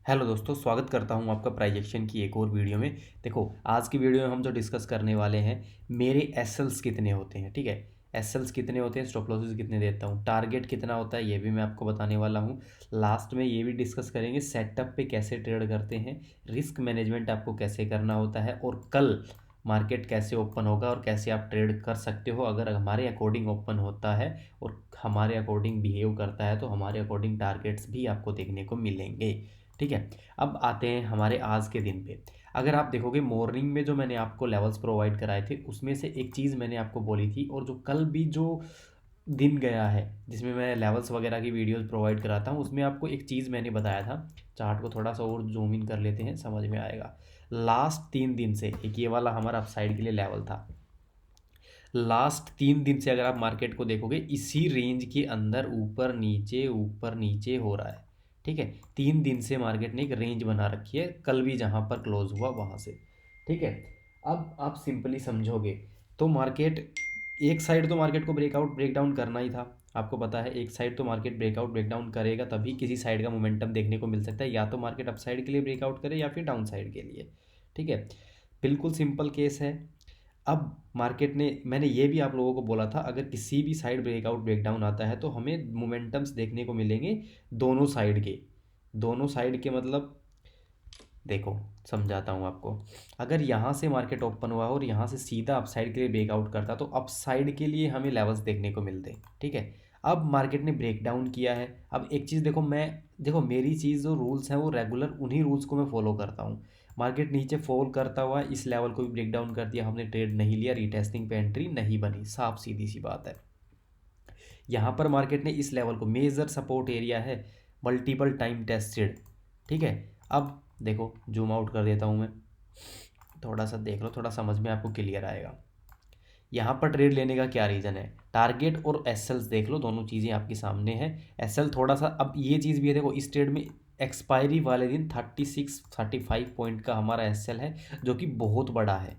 Hello दोस्तों, स्वागत करता हूं आपका प्राइजेक्शन की एक और वीडियो में। देखो, आज की वीडियो में हम जो डिस्कस करने वाले हैं, मेरे एसएल्स कितने होते हैं। ठीक है, एसएल्स कितने होते हैं, स्टॉप लॉसेस कितने देता हूं, टारगेट कितना होता है, ये भी मैं आपको बताने वाला हूं। लास्ट में ये भी डिस्कस करेंगे सेटअप पे कैसे ट्रेड करते हैं, रिस्क मैनेजमेंट आपको कैसे करना होता है, और कल मार्केट कैसे ओपन होगा और कैसे आप ट्रेड कर सकते हो। अगर हमारे अकॉर्डिंग ओपन होता है और हमारे अकॉर्डिंग बिहेव करता है तो हमारे अकॉर्डिंग टारगेट्स भी आपको देखने को मिलेंगे। ठीक है, अब आते हैं हमारे आज के दिन पे। अगर आप देखोगे मॉर्निंग में जो मैंने आपको लेवल्स प्रोवाइड कराए थे उसमें से एक चीज़ मैंने आपको बोली थी, और जो कल भी जो दिन गया है जिसमें मैं लेवल्स वगैरह की वीडियोस प्रोवाइड कराता हूँ उसमें आपको एक चीज़ मैंने बताया था। चार्ट को थोड़ा सा और जूम इन कर लेते हैं, समझ में आएगा। लास्ट 3 दिन से एक ये वाला हमारा अपसाइड के लिए लेवल था। लास्ट 3 दिन से अगर आप मार्केट को देखोगे इसी रेंज के अंदर ऊपर नीचे हो रहा है। ठीक है, 3 दिन से मार्केट ने एक रेंज बना रखी है, कल भी जहां पर क्लोज हुआ वहां से। ठीक है, अब आप सिंपली समझोगे तो मार्केट एक साइड तो मार्केट को ब्रेकआउट ब्रेकडाउन करना ही था। आपको पता है एक साइड तो मार्केट ब्रेकआउट ब्रेकडाउन करेगा तभी किसी साइड का मोमेंटम देखने को मिल सकता है, या तो मार्केट अप साइड के लिए ब्रेकआउट करे या फिर डाउन साइड के लिए। ठीक है, बिल्कुल सिंपल केस है। अब मार्केट ने, मैंने ये भी आप लोगों को बोला था, अगर किसी भी साइड ब्रेकआउट ब्रेकडाउन आता है तो हमें मोमेंटम्स देखने को मिलेंगे दोनों साइड के मतलब देखो, समझाता हूँ आपको। अगर यहाँ से मार्केट ओपन हुआ और यहाँ से सीधा अपसाइड के लिए ब्रेकआउट करता तो अपसाइड के लिए हमें लेवल्स देखने को मिलते। ठीक है, अब मार्केट ने ब्रेक डाउन किया है। अब एक चीज़ देखो, देखो मेरी चीज़ जो रूल्स हैं वो रेगुलर उन्हीं रूल्स को मैं फॉलो करता हूँ। मार्केट नीचे फॉल करता हुआ इस लेवल को भी ब्रेक डाउन कर दिया, हमने ट्रेड नहीं लिया, रीटेस्टिंग पे एंट्री नहीं बनी, साफ सीधी सी बात है। यहाँ पर मार्केट ने इस लेवल को मेजर सपोर्ट एरिया है, मल्टीपल टाइम टेस्टेड। ठीक है, अब देखो जूम आउट कर देता हूँ मैं, थोड़ा सा देख लो, थोड़ा समझ में आपको क्लियर आएगा। यहाँ पर ट्रेड लेने का क्या रीज़न है, टारगेट और एसएल्स देख लो, दोनों चीज़ें आपके सामने हैं। एसएल थोड़ा सा, अब ये चीज़ भी है, देखो इस ट्रेड में एक्सपायरी वाले दिन 36-35 पॉइंट का हमारा एसएल है, जो कि बहुत बड़ा है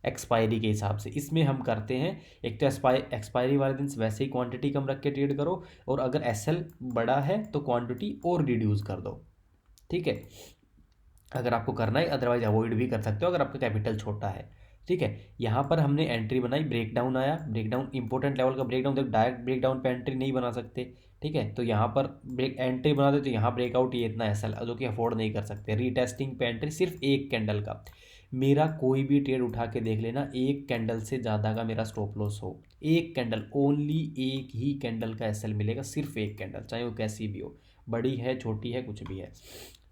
एक्सपायरी के हिसाब से। इसमें हम करते हैं, एक तो एक्सपायरी वाले दिन वैसे ही क्वांटिटी कम रख के ट्रेड करो, और अगर एसएल बड़ा है तो क्वांटिटी और रिड्यूस कर दो। ठीक है, अगर आपको करना है, अदरवाइज अवॉइड भी कर सकते हो अगर आपका कैपिटल छोटा है। ठीक है, यहाँ पर हमने एंट्री बनाई, ब्रेकडाउन आया, ब्रेकडाउन इंपॉर्टेंट लेवल का ब्रेकडाउन, जब डायरेक्ट ब्रेकडाउन पे एंट्री नहीं बना सकते। ठीक है, तो यहाँ पर ब्रेक एंट्री बना दे तो यहाँ ब्रेकआउट ये इतना ऐसा जो कि अफोर्ड नहीं कर सकते। रीटेस्टिंग पे एंट्री सिर्फ एक कैंडल का, मेरा कोई भी ट्रेड उठा के देख लेना, एक कैंडल से ज़्यादा का मेरा स्टॉप लॉस हो, एक कैंडल ओनली, एक ही कैंडल का एसएल मिलेगा, सिर्फ एक कैंडल, चाहे वो कैसी भी हो, बड़ी है छोटी है कुछ भी है।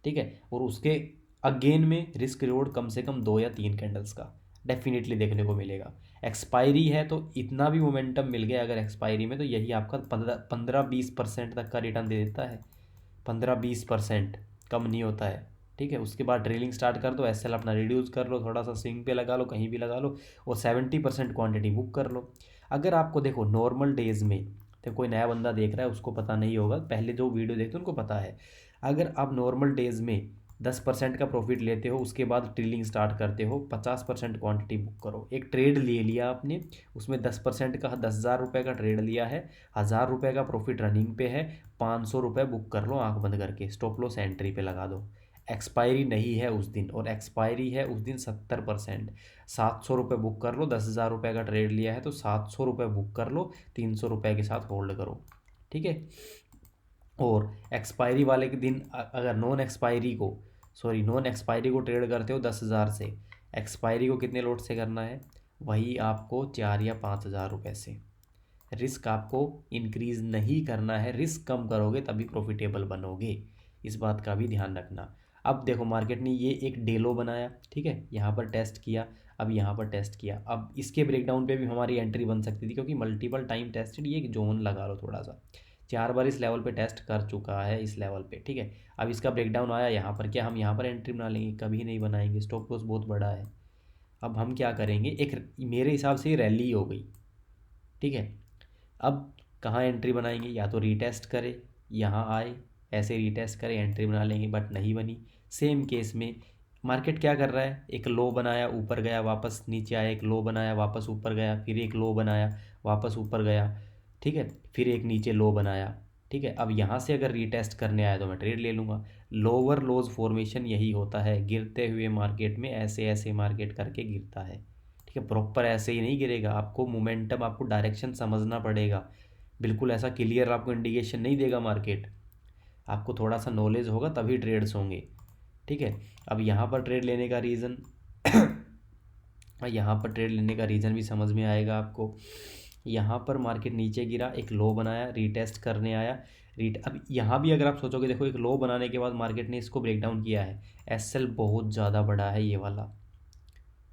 ठीक है, और उसके अगेन में रिस्क रिवॉर्ड कम से कम 2 या 3 कैंडल्स का डेफिनेटली देखने को मिलेगा। एक्सपायरी है तो इतना भी मोमेंटम मिल गया अगर एक्सपायरी में, तो यही आपका 15-20% तक का रिटर्न दे देता है। 15-20% कम नहीं होता है। ठीक है, उसके बाद ड्रिलिंग स्टार्ट कर दो, एसएल अपना रिड्यूस कर लो, थोड़ा सा स्विंग पे लगा लो, कहीं भी लगा लो, और 70% क्वांटिटी बुक कर लो। अगर आपको देखो नॉर्मल डेज में, तो कोई नया बंदा देख रहा है उसको पता नहीं होगा, पहले जो वीडियो देखते हैं उनको पता है। अगर आप नॉर्मल डेज में 10% का प्रॉफिट लेते हो, उसके बाद ट्रेलिंग स्टार्ट करते हो, 50% क्वांटिटी बुक करो। एक ट्रेड ले लिया आपने, उसमें 10% का 10,000 रुपये का ट्रेड लिया है, 1,000 रुपये का प्रॉफिट रनिंग पे है, 500 रुपये बुक कर लो आंख बंद करके, स्टॉप लॉस एंट्री पे लगा दो। एक्सपायरी नहीं है उस दिन, और एक्सपायरी है उस दिन 70%, 700 रुपये बुक कर लो। 10,000 रुपये का ट्रेड लिया है तो 700 रुपये बुक कर लो, 300 रुपये के साथ होल्ड करो। ठीक है, और एक्सपायरी वाले के दिन अगर नॉन एक्सपायरी को ट्रेड करते हो 10,000 से, एक्सपायरी को कितने लोट से करना है, वही आपको 4 या 5 हज़ार रुपये से। रिस्क आपको इंक्रीज नहीं करना है, रिस्क कम करोगे तभी प्रॉफिटेबल बनोगे, इस बात का भी ध्यान रखना। अब देखो मार्केट ने ये एक डेलो बनाया, ठीक है, यहाँ पर टेस्ट किया, अब यहाँ पर टेस्ट किया, अब इसके ब्रेकडाउन पे भी हमारी एंट्री बन सकती थी, क्योंकि मल्टीपल टाइम टेस्टेड, ये एक जोन लगा लो थोड़ा सा, 4 बार इस लेवल पे टेस्ट कर चुका है इस लेवल पे। ठीक है, अब इसका ब्रेकडाउन आया यहाँ पर, क्या हम यहाँ पर एंट्री बना लेंगे, कभी नहीं बनाएंगे, स्टॉप लॉस बहुत बड़ा है। अब हम क्या करेंगे, एक मेरे हिसाब से रैली हो गई। ठीक है, अब कहाँ एंट्री बनाएंगे, या तो रीटेस्ट करें, यहाँ आए ऐसे रीटेस्ट करें एंट्री बना लेंगे, बट नहीं बनी। सेम केस में मार्केट क्या कर रहा है, एक लो बनाया ऊपर गया वापस नीचे आया, एक लो बनाया वापस ऊपर गया, फिर एक लो बनाया वापस ऊपर गया। ठीक है, फिर एक नीचे लो बनाया, ठीक है, अब यहाँ से अगर रीटेस्ट करने आया तो मैं ट्रेड ले लूँगा। लोअर लोज फॉर्मेशन यही होता है, गिरते हुए मार्केट में ऐसे ऐसे मार्केट करके गिरता है। ठीक है, प्रॉपर ऐसे ही नहीं गिरेगा, आपको मोमेंटम, आपको डायरेक्शन समझना पड़ेगा। बिल्कुल ऐसा क्लियर आपको इंडिकेशन नहीं देगा मार्केट, आपको थोड़ा सा नॉलेज होगा तभी ट्रेड्स होंगे। ठीक है, अब यहाँ पर ट्रेड लेने का रीज़न यहाँ पर ट्रेड लेने का रीज़न भी समझ में आएगा आपको। यहाँ पर मार्केट नीचे गिरा, एक लो बनाया, रीटेस्ट करने आया, अब यहाँ भी अगर आप सोचोगे, देखो एक लो बनाने के बाद मार्केट ने इसको ब्रेक डाउन किया है। एसएल बहुत ज़्यादा बड़ा है ये वाला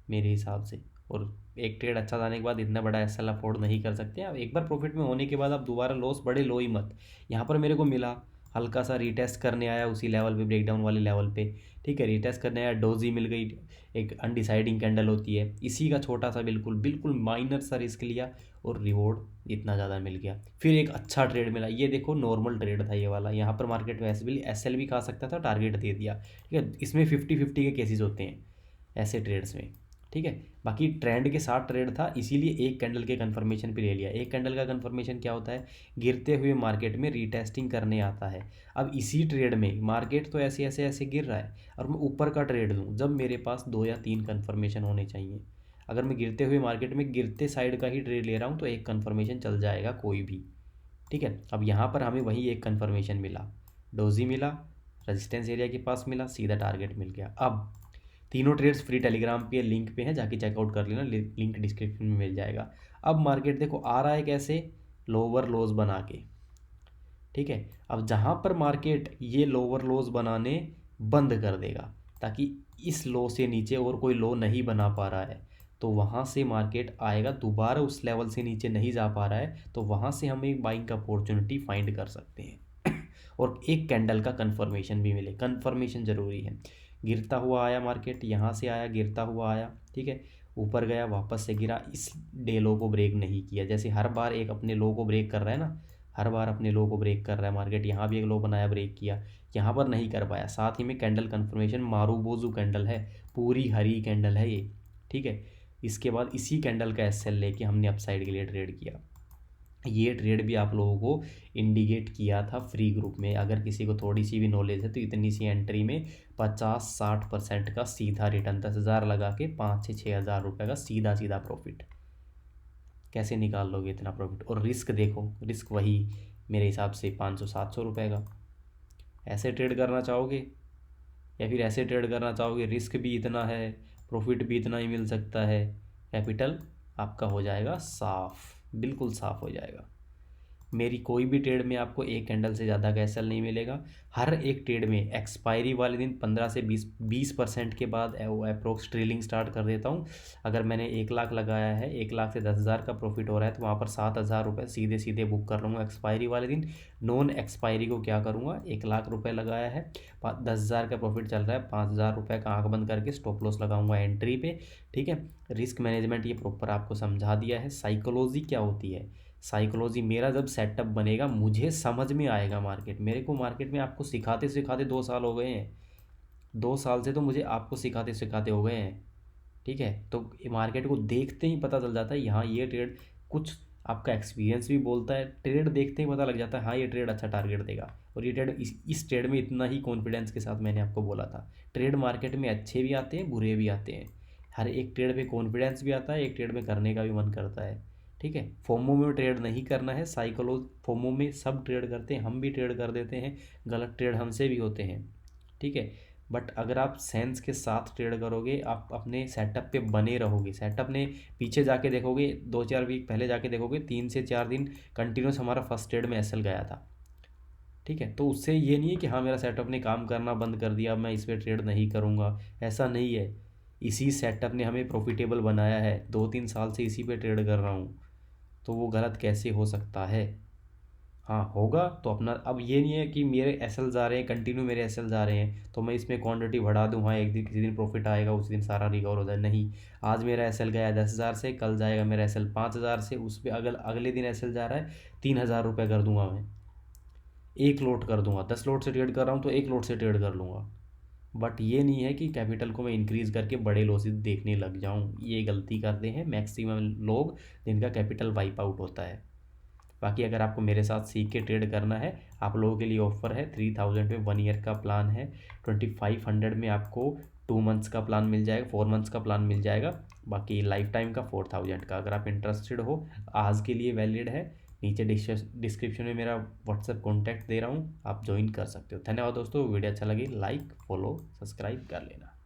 मेरे हिसाब से, और एक ट्रेड अच्छा जाने के बाद इतना बड़ा एसएल अफोर्ड नहीं कर सकते। अब एक बार प्रॉफिट में होने के बाद आप दोबारा लॉस, बड़े लो ही मत। यहाँ पर मेरे को मिला, हल्का सा रीटेस्ट करने आया उसी लेवल पे, ब्रेकडाउन वाले लेवल पे। ठीक है, रीटेस्ट करने आया, डोजी मिल गई, एक अनडिसाइडिंग कैंडल होती है, इसी का छोटा सा बिल्कुल बिल्कुल माइनर सा रिस्क लिया और रिवॉर्ड इतना ज़्यादा मिल गया। फिर एक अच्छा ट्रेड मिला, ये देखो नॉर्मल ट्रेड था ये वाला, यहाँ पर मार्केट में एसएल भी खा सकता था, टारगेट दे दिया। ठीक है, इसमें 50-50 के केसेस होते हैं ऐसे ट्रेड्स में। ठीक है, बाकी ट्रेंड के साथ ट्रेड था, इसीलिए एक कैंडल के कंफर्मेशन पे ले लिया। एक कैंडल का कंफर्मेशन क्या होता है, गिरते हुए मार्केट में रीटेस्टिंग करने आता है। अब इसी ट्रेड में मार्केट तो ऐसे ऐसे ऐसे गिर रहा है और मैं ऊपर का ट्रेड लूँ, जब मेरे पास 2 या 3 कंफर्मेशन होने चाहिए। अगर मैं गिरते हुए मार्केट में गिरते साइड का ही ट्रेड ले रहा हूँ तो एक कंफर्मेशन चल जाएगा कोई भी। ठीक है, अब यहाँ पर हमें वही एक कंफर्मेशन मिला, डोजी मिला, रेजिस्टेंस एरिया के पास मिला, सीधा टारगेट मिल गया। अब तीनों ट्रेड्स फ्री टेलीग्राम पे लिंक पे हैं, जाके चेकआउट कर लेना, लिंक डिस्क्रिप्शन में मिल जाएगा। अब मार्केट देखो आ रहा है कैसे, लोअर लोज बना के। ठीक है, अब जहाँ पर मार्केट ये लोअर लोज बनाने बंद कर देगा, ताकि इस लो से नीचे और कोई लो नहीं बना पा रहा है, तो वहाँ से मार्केट आएगा दोबारा, उस लेवल से नीचे नहीं जा पा रहा है तो वहाँ से हम एक बाइंग का अपॉर्चुनिटी फाइंड कर सकते हैं और एक कैंडल का कंफर्मेशन भी मिले, कंफर्मेशन ज़रूरी है। गिरता हुआ आया मार्केट, यहाँ से आया, गिरता हुआ आया, ठीक है, ऊपर गया, वापस से गिरा, इस डे लो को ब्रेक नहीं किया। जैसे हर बार एक अपने लो को ब्रेक कर रहा है ना, हर बार अपने लो को ब्रेक कर रहा है मार्केट, यहाँ भी एक लो बनाया, ब्रेक किया, यहाँ पर नहीं कर पाया। साथ ही में कैंडल कंफर्मेशन मारूबोजू कैंडल है, पूरी हरी कैंडल है ये। ठीक है, इसके बाद इसी कैंडल का एसएल लेके हमने अपसाइड के लिए ट्रेड किया। ये ट्रेड भी आप लोगों को इंडिकेट किया था फ्री ग्रुप में, अगर किसी को थोड़ी सी भी नॉलेज है तो इतनी सी एंट्री में 50-60% का सीधा रिटर्न, 10,000 लगा के 5 से 6,000 रुपये का सीधा सीधा प्रॉफिट कैसे निकाल लोगे इतना प्रॉफिट। और रिस्क देखो, रिस्क वही मेरे हिसाब से 500-700 रुपये का। ऐसे ट्रेड करना चाहोगे या फिर ऐसे ट्रेड करना चाहोगे, रिस्क भी इतना है, प्रॉफिट भी इतना ही मिल सकता है, कैपिटल आपका हो जाएगा साफ, बिल्कुल साफ हो जाएगा। मेरी कोई भी ट्रेड में आपको एक कैंडल से ज़्यादा का एसएल नहीं मिलेगा। हर एक ट्रेड में एक्सपायरी वाले दिन 15 से 20% के बाद अप्रोक्स ट्रेलिंग स्टार्ट कर देता हूँ। अगर मैंने 1 लाख लगाया है, 1 लाख से 10,000 का प्रॉफिट हो रहा है तो वहाँ पर 7,000 रुपये सीधे सीधे बुक कर लूँगा एक्सपायरी वाले दिन। नॉन एक्सपायरी को क्या करूँगा, 1 लाख रुपये लगाया है, 10,000 का प्रॉफिट चल रहा है, 5,000 रुपये का आँख बंद करके स्टॉप लॉस लगाऊंगा एंट्री पे। ठीक है, रिस्क मैनेजमेंट ये प्रॉपर आपको समझा दिया है। साइकोलॉजी क्या होती है, साइकोलॉजी मेरा जब सेटअप बनेगा मुझे समझ में आएगा मार्केट, मेरे को मार्केट में आपको सिखाते सिखाते 2 साल हो गए हैं, 2 साल से तो मुझे आपको सिखाते सिखाते हो गए हैं। ठीक है, तो मार्केट को देखते ही पता चल जाता है, यहाँ ये ट्रेड, कुछ आपका एक्सपीरियंस भी बोलता है, ट्रेड देखते ही पता लग जाता है हाँ ये ट्रेड अच्छा टारगेट देगा। और ये ट्रेड, इस ट्रेड में इतना ही कॉन्फिडेंस के साथ मैंने आपको बोला था। ट्रेड मार्केट में अच्छे भी आते हैं, बुरे भी आते हैं, हर एक ट्रेड में कॉन्फिडेंस भी आता है, एक ट्रेड में करने का भी मन करता है। ठीक है, फोमो में ट्रेड नहीं करना है, फोमो में सब ट्रेड करते हैं, हम भी ट्रेड कर देते हैं, गलत ट्रेड हमसे भी होते हैं। ठीक है, बट अगर आप सेंस के साथ ट्रेड करोगे, आप अपने सेटअप पे बने रहोगे, सेटअप ने पीछे जाके देखोगे, 2-4 वीक पहले जाके देखोगे, 3 से 4 दिन कंटिन्यूस हमारा फर्स्ट ट्रेड में एसएल गया था। ठीक है, तो उससे ये नहीं है कि हाँ मेरा सेटअप ने काम करना बंद कर दिया, मैं इस पर ट्रेड नहीं करूँगा, ऐसा नहीं है। इसी सेटअप ने हमें प्रॉफिटेबल बनाया है, 2-3 साल से इसी पे ट्रेड कर रहा हूँ, तो वो गलत कैसे हो सकता है। हाँ होगा तो अपना, अब ये नहीं है कि मेरे एसएल जा रहे हैं कंटिन्यू, मेरे एसएल जा रहे हैं तो मैं इसमें क्वांटिटी बढ़ा दूँ, हाँ एक दिन किसी दिन प्रॉफिट आएगा उस दिन सारा रिकवर हो जाए, नहीं। आज मेरा एसएल गया 10,000 से, कल जाएगा मेरा एसएल 5,000 से, उस पर अगले दिन एसएल जा रहा है 3,000 रुपये कर दूंगा मैं, एक लोट कर दूंगा, 10 लोट से ट्रेड कर रहा हूँ तो एक लोट से ट्रेड कर लूँगा। बट ये नहीं है कि कैपिटल को मैं इंक्रीज़ करके बड़े लॉसेस देखने लग जाऊँ, ये गलती करते हैं मैक्सिमम लोग जिनका कैपिटल वाइप आउट होता है। बाकी अगर आपको मेरे साथ सीख के ट्रेड करना है, आप लोगों के लिए ऑफर है 3000 में 1 ईयर का प्लान है। 2500 में आपको 2 मंथ्स का प्लान मिल जाएगा, 4 मंथ्स का प्लान मिल जाएगा। बाकी लाइफ टाइम का 4000 का। अगर आप इंटरेस्टेड हो, आज के लिए वैलिड है। नीचे डिस्क्रिप्शन में मेरा व्हाट्सएप कॉन्टैक्ट दे रहा हूँ, आप ज्वाइन कर सकते हो। धन्यवाद दोस्तों, वीडियो अच्छा लगे लाइक फॉलो सब्सक्राइब कर लेना।